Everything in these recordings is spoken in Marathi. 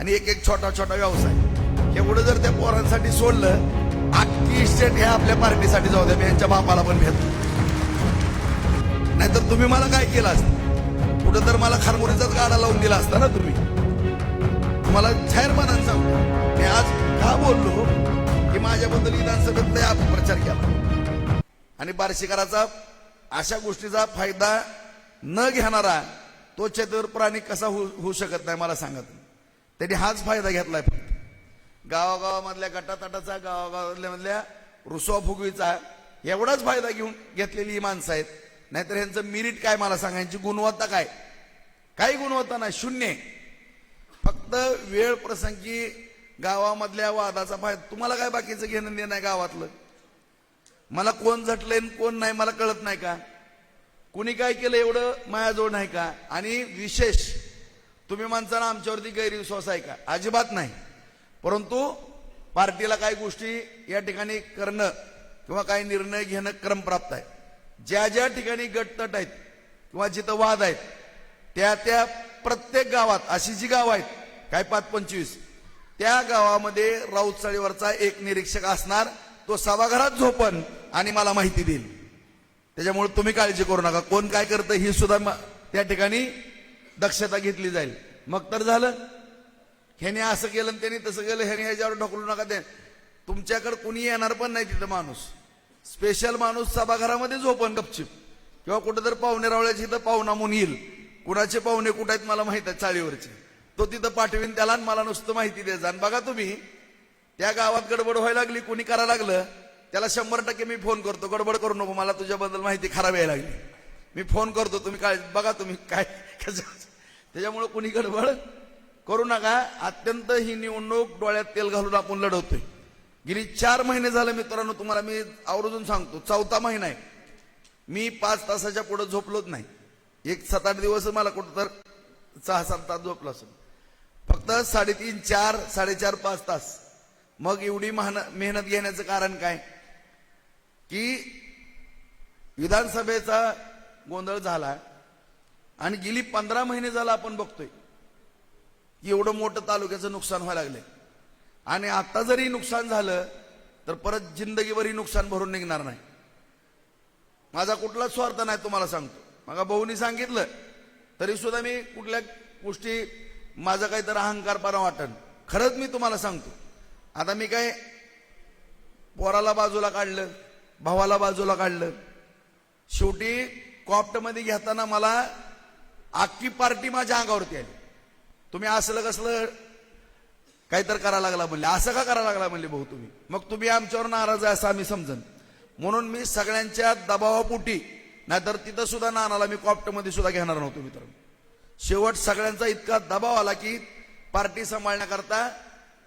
आणि एक एक छोटा छोटा व्यवसाय एवढं जर त्या पोरांसाठी सोडलं, अख्खी स्टेट हे आपल्या पार्टीसाठी जाऊ द्या, मी यांच्या बापाला पण भेटतो. नाहीतर तुम्ही मला काय केलं असतं, कुठं तर मला खारमुरीचाच गाडा लावून दिला असता ना तुम्ही. तुम्हाला जाहीरपणाने सांगतो, मी आज का बोललो की माझ्याबद्दल विधानसभेत लय अपप्रचार केला आणि बार्शीकराचा अशा गोष्टीचा फायदा न घेणारा तो चतुर प्राणी कसा होऊ शकत नाही मला सांगत. त्यांनी हाच फायदा घेतलाय फक्त गावागावामधल्या गटातटाचा, गावागावामधल्या रुसवा फुगवीचा एवढाच फायदा घेतलेली ही माणसं आहेत. नाहीतर ह्यांचं मिरिट काय मला सांगा, यांची गुणवत्ता काय? काही गुणवत्ता नाही, शून्य. फक्त वेळ प्रसंगी गावामधल्या वादाचा फायदा. तुम्हाला काय बाकीचं घेणं देणं नाही गावातलं? मला कोण झटलंय कोण नाही मला कळत नाही का? कुणी काय केलं एवढं माझ्याजवळ नाही का? आणि विशेष तुम्ही माणसांना आमच्यावरती गैरविश्वास आहे का? अजिबात नाही. परंतु पार्टीला काही गोष्टी या ठिकाणी करणं किंवा काही निर्णय घेणं क्रमप्राप्त आहे. ज्या ज्या ठिकाणी गटतट आहेत किंवा जिथं वाद आहेत त्या त्या प्रत्येक गावात अशी जी गाव आहेत काय 5-25 त्या गावामध्ये राऊत चाळीवरचा एक निरीक्षक असणार. तो सभागृहात झोपन आणि मला माहिती देईल. त्याच्यामुळे तुम्ही काळजी करू नका. कोण काय करतं ही सुद्धा त्या ठिकाणी दक्षता घेतली जाईल. मग तर झालं, ह्याने असं केलं आणि त्यांनी तसं केलं, ह्याने ह्याच्यावर ढकलू नका. ते तुमच्याकडे कुणी येणार पण नाही तिथं. माणूस स्पेशल माणूस सभागृहामध्ये झोपन गपचिप, किंवा कुठं तर पाहुणे रावळ्याची इथं पाहुणा म्हणून येईल. कुणाचे पाहुणे कुठं आहेत मला माहित आहे चाळीवरचे, तो तिथं पाठवीन त्याला आणि मला नुसतं माहिती द्यायचं. आणि बघा तुम्ही त्या गावात गडबड व्हायला लागली, कुणी करायला लागलं त्याला 100% मी फोन करतो, गडबड करू नको, मला तुझ्याबद्दल माहिती खराब यायला लागली, मी फोन करतो, तुम्ही काय बघा तुम्ही काय कसं. त्याच्यामुळे कुणी गडबड करू नका. अत्यंत ही निवडणूक डोळ्यात तेल घालून आपण लढवतोय. गेली 4 महिने झाले मित्रांनो, तुम्हाला मी आवर्जून सांगतो, 4था महिना आहे. मी 5 तासाच्या पुढे झोपलोच नाही. एक 7-8 दिवस मला कुठं तर 6-7 तास झोपलो असेल. फक्त 3.5, 4, 4.5, 5 तास. मग एवढी मेहनत घेण्याचं कारण काय की विधानसभेचा गोंधळ झाला आणि गेली 15 महिने झाला आपण बघतोय की एवढं मोठं तालुक्याचं नुकसान व्हायला लागलंय. आणि आता जरी नुकसान झालं तर परत जिंदगीभर ही नुकसान भरून निघणार नाही. माझा कुठलाच स्वार्थ नाही तुम्हाला सांगतो. मग भाऊनी सांगितलं तरी सुद्धा मी कुठल्या गोष्टी माझा काहीतरी अहंकारपणा वाटन. खरंच मी तुम्हाला सांगतो, आता मी काय पोराला बाजूला काढलं, भावाला बाजूला काढलं. शेवटी कॉप्टमध्ये घेताना मला अख्खी पार्टी माझ्या अंगावरती आली. तुम्ही असलं कसलं काहीतरी करायला लागला म्हणले. असं का करायला लागला म्हणले भाऊ तुम्ही? मग तुम्ही आमच्यावर नाराज आहे असं आम्ही समजन. म्हणून मी सगळ्यांच्या दबावापोटी, नाहीतर तिथं सुद्धा नानाला मी कॉप्टमध्ये सुद्धा घेणार नव्हतो मित्रांनो. शेवट सगळ्यांचा इतका दबाव आला की पार्टी सांभाळण्याकरता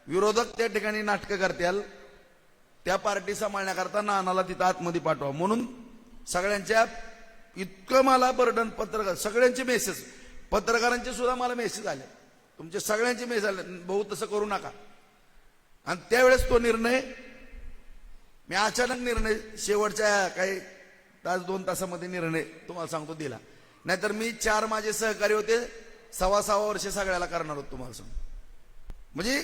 विरोधक त्या ठिकाणी नाटकं करतील, त्या पार्टी सांभाळण्याकरता नानाला तिथं आतमध्ये पाठवा. म्हणून सगळ्यांच्या इतकं मला बर्डन, पत्रकार सगळ्यांचे मेसेज, पत्रकारांचे सुद्धा मला मेसेज आले, तुमचे सगळ्यांचे मेसेज आले, भाऊ तसं करू नका. आणि त्यावेळेस तो निर्णय मी अचानक निर्णय शेवटच्या काही 1-2 तासामध्ये निर्णय तुम्हाला सांगतो दिला. नाहीतर मी 4 माझे सहकारी होते, 6.25 वर्ष सगळ्याला करणार होतो तुम्हाला सांगतो. म्हणजे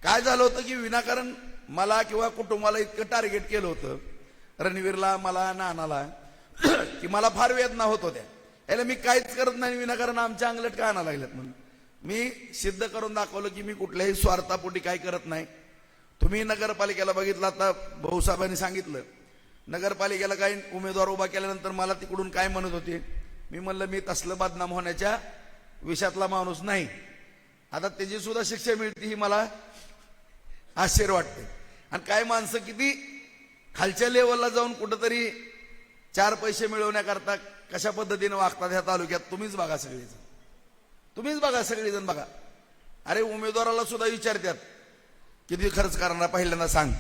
काय झालं होतं की विनाकारण मला किंवा कुटुंबाला इतकं टार्गेट केलं होतं, रणवीरला, मला, नानाला, की मला फार वेदना होत होत्या. याला मी काहीच करत नाही, विनाकारण आमच्या अंगलट का आणा लागल्यात म्हणून. मी सिद्ध करून दाखवलं की मी कुठल्याही स्वार्थापोटी काय करत नाही. तुम्ही नगरपालिकेला बघितलं, आता भाऊसाहेबांनी सांगितलं नगरपालिकेला काही उमेदवार उभा केल्यानंतर मला तिकडून काय म्हणत होते. मी म्हणलं मी तसलं बदनाम होण्याच्या विषयातला माणूस नाही. आता त्याची सुद्धा शिक्षा मिळते ही मला आश्चर्य वाटते. आणि काय माणसं किती खालच्या लेवलला जाऊन कुठंतरी 4 पैसे मिळवण्याकरता कशा पद्धतीने वागतात ह्या तालुक्यात. तुम्हीच बघा सगळेजण, तुम्हीच बघा सगळेजण बघा. अरे उमेदवाराला सुद्धा विचारतात किती खर्च करणार, पहिल्यांदा सांग,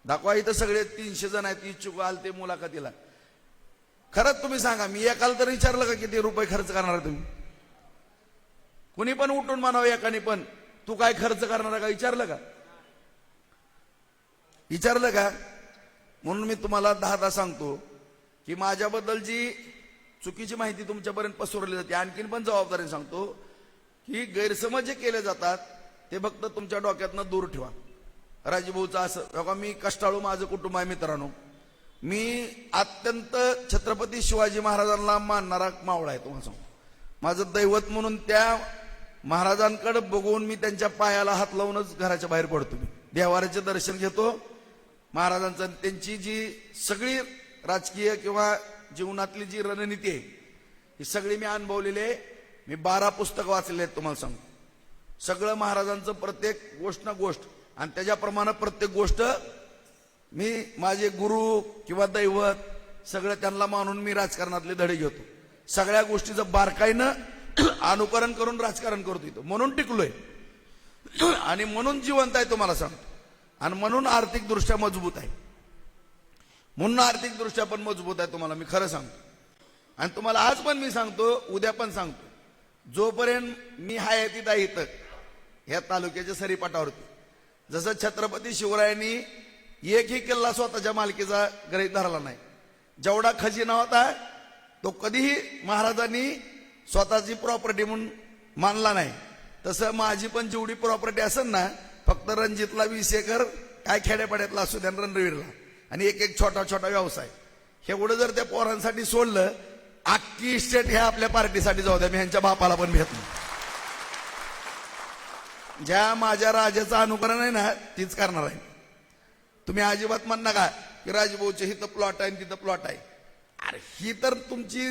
दाखवा. इथं सगळे 300 जण आहेत इच्छुक आलते मुलाखतीला. खरंच तुम्ही सांगा, मी एकाला तर विचारलं का किती रुपये खर्च करणार तुम्ही? कुणी पण उठून म्हणावं एकाने पण, तू काय खर्च करणार का विचारलं का? विचारलं का? म्हणून मी तुम्हाला 10दा सांगतो की माझ्याबद्दल जी चुकीची माहिती तुमच्यापर्यंत पसरवली जाते, आणखीन पण जबाबदारीने सांगतो, की गैरसमज जे केले जातात ते फक्त तुमच्या डोक्यातनं दूर ठेवा. राजीभाऊचं असं बघा, मी कष्टाळू माझं कुटुंब आहे मित्रांनो. मी अत्यंत छत्रपती शिवाजी महाराजांना मानणारा मावळा आहे. तुम्हाला सांगू, माझं दैवत म्हणून त्या महाराजांकडे बघून मी त्यांच्या पायाला हात लावूनच घराच्या बाहेर पडतो. मी देवाऱ्याचे दर्शन घेतो. महाराजांचं त्यांची जी सगळी राजकीय किंवा जीवनातली जी रणनीती आहे ही सगळी मी अनुभवलेली आहे. मी 12 पुस्तकं वाचलेली आहेत तुम्हाला सांगतो. सगळं महाराजांचं प्रत्येक गोष्ट ना गोष्ट, आणि त्याच्याप्रमाणे प्रत्येक गोष्ट मी माझे गुरु किंवा दैवत सगळं त्यांना मानून मी राजकारणातले धडे घेतो. सगळ्या गोष्टीचं बारकाईनं अनुकरण करून राजकारण करतो इथं. म्हणून टिकलोय आणि म्हणून जिवंत आहे तुम्हाला सांगतो. आणि म्हणून आर्थिकदृष्ट्या मजबूत आहे. म्हणून आर्थिकदृष्ट्या पण मजबूत आहे तुम्हाला मी खरं सांगतो. आणि तुम्हाला आज पण मी सांगतो, उद्या पण सांगतो, जोपर्यंत मी हयातीत आहे इथं ह्या तालुक्याच्या सरीपाटावरती, जसं छत्रपती शिवरायांनी एकही किल्ला स्वतःच्या मालकीचा गृहीत धरला नाही. जेवढा खजिना होता तो कधीही महाराजांनी स्वतःची प्रॉपर्टी म्हणून मानला नाही. तसं माझी पण जेवढी प्रॉपर्टी असेल ना, फक्त रणजितला 20 एकर काय खेड्यापाड्यातला असू द्या, रणवीरला, आणि एक छोटा छोटा व्यवसाय, एवढं जर त्या पोरांसाठी सोडलं, अख्खी इस्टेट ह्या आपल्या पार्टीसाठी जाऊ द्या. मी ह्यांच्या बापाला पण भेट नाही. ज्या माझ्या राजाचं अनुकरण आहे ना तीच करणार आहे. तुम्ही अजिबात म्हण नका की राजभाऊचे हिथं प्लॉट आहे तिथं प्लॉट आहे. अरे ही तर तुमची